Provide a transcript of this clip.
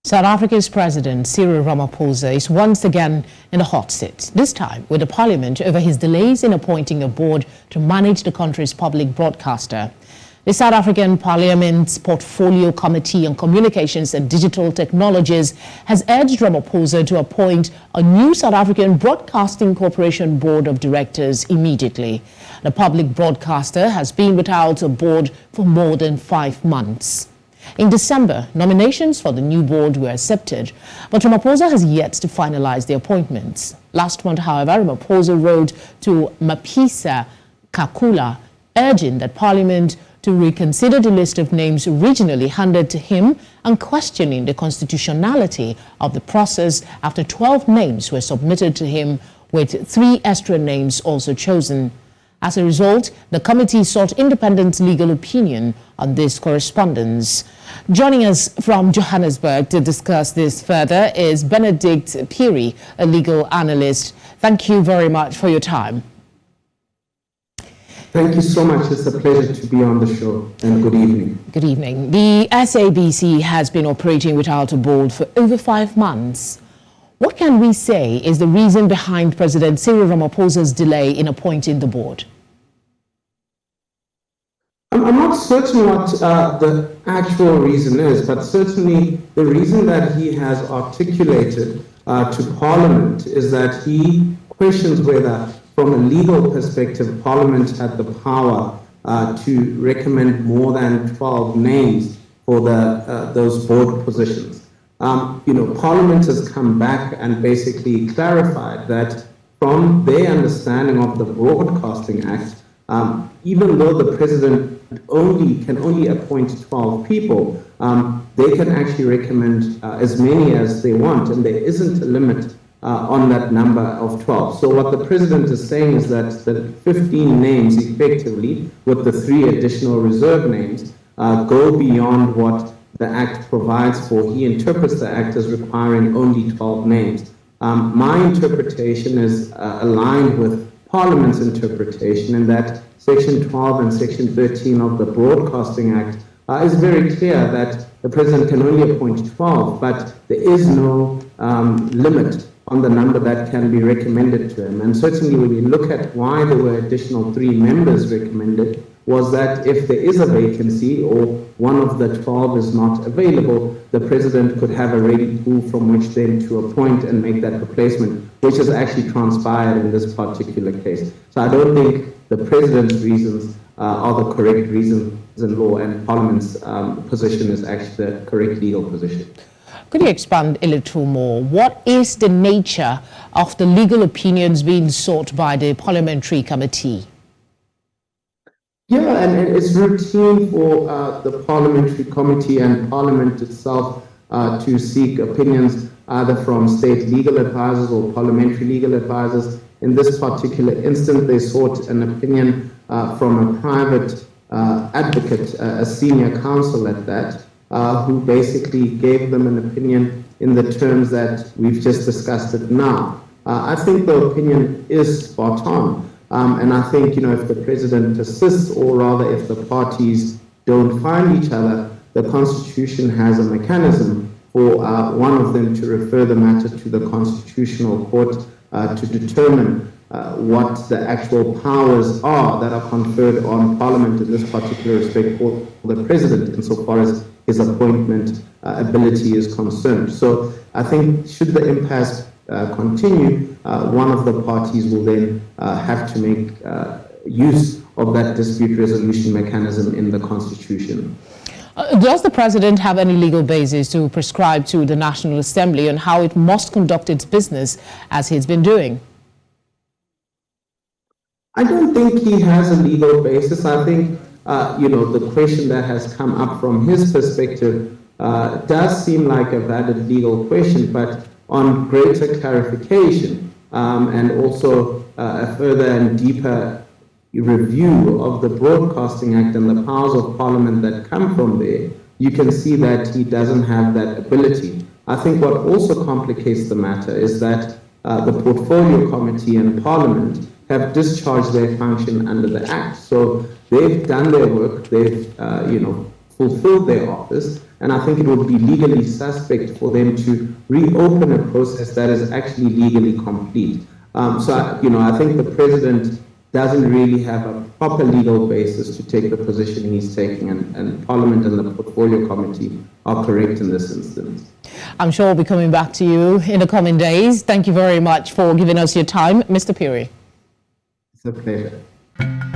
South Africa's President Cyril Ramaphosa is once again in the hot seat, this time with the parliament over his delays in appointing a board to manage the country's public broadcaster. The South African Parliament's Portfolio Committee on Communications and Digital Technologies has urged Ramaphosa to appoint a new South African Broadcasting Corporation Board of Directors immediately. The public broadcaster has been without a board for more than 5 months. In December, nominations for the new board were accepted, but Ramaphosa has yet to finalize the appointments. Last month, however, Ramaphosa wrote to Mapisa Kakula, urging that Parliament to reconsider the list of names originally handed to him and questioning the constitutionality of the process after 12 names were submitted to him, with 3 extra names also chosen. As a result, the committee sought independent legal opinion on this correspondence. Joining us from Johannesburg to discuss this further is Benedict Phiri, a legal analyst. Thank you very much for your time. Thank you so much. It's a pleasure to be on the show, and good evening. Good evening. The SABC has been operating without a board for over 5 months. What can we say is the reason behind President Cyril Ramaphosa's delay in appointing the board? I'm not certain what the actual reason is, but certainly the reason that he has articulated to Parliament is that he questions whether, from a legal perspective, Parliament had the power to recommend more than 12 names for those board positions. Parliament has come back and basically clarified that from their understanding of the Broadcasting Act, even though the president can only appoint 12 people, they can actually recommend as many as they want, and there isn't a limit on that number of 12. So what the president is saying is that the 15 names effectively, with the 3 additional reserve names, go beyond what the Act provides for. He interprets the Act as requiring only 12 names. My interpretation is aligned with Parliament's interpretation, in that Section 12 and Section 13 of the Broadcasting Act is very clear that the president can only appoint 12, but there is no limit on the number that can be recommended to him. And certainly when you look at why there were additional 3 members recommended, was that if there is a vacancy or one of the 12 is not available, the president could have a ready pool from which then to appoint and make that replacement, which has actually transpired in this particular case. So I don't think the president's reasons are the correct reasons in law, and Parliament's position is actually the correct legal position. Could you expand a little more? What is the nature of the legal opinions being sought by the parliamentary committee? Yeah, and it's routine for the parliamentary committee and Parliament itself to seek opinions either from state legal advisors or parliamentary legal advisors. In this particular instance, they sought an opinion from a private advocate, a senior counsel at that, who basically gave them an opinion in the terms that we've just discussed it now. I think the opinion is spot on. And I think, if the president persists, or rather if the parties don't find each other, the Constitution has a mechanism for one of them to refer the matter to the Constitutional Court to determine what the actual powers are that are conferred on Parliament in this particular respect for the president, insofar as his appointment ability is concerned. So I think should the impasse continue, one of the parties will then have to make use of that dispute resolution mechanism in the Constitution. Does the president have any legal basis to prescribe to the National Assembly on how it must conduct its business as he's been doing? I don't think he has a legal basis. I think, the question that has come up from his perspective does seem like a valid legal question, but on greater clarification and also a further and deeper review of the Broadcasting Act and the powers of Parliament that come from there, you can see that he doesn't have that ability. I think what also complicates the matter is that the Portfolio Committee and Parliament have discharged their function under the Act. So they've done their work, they've fulfilled their office, And I think it would be legally suspect for them to reopen a process that is actually legally complete. I think the president doesn't really have a proper legal basis to take the position he's taking, and Parliament and the Portfolio Committee are correct in this instance. I'm sure we'll be coming back to you in the coming days. Thank you very much for giving us your time, Mr. Phiri. It's a pleasure.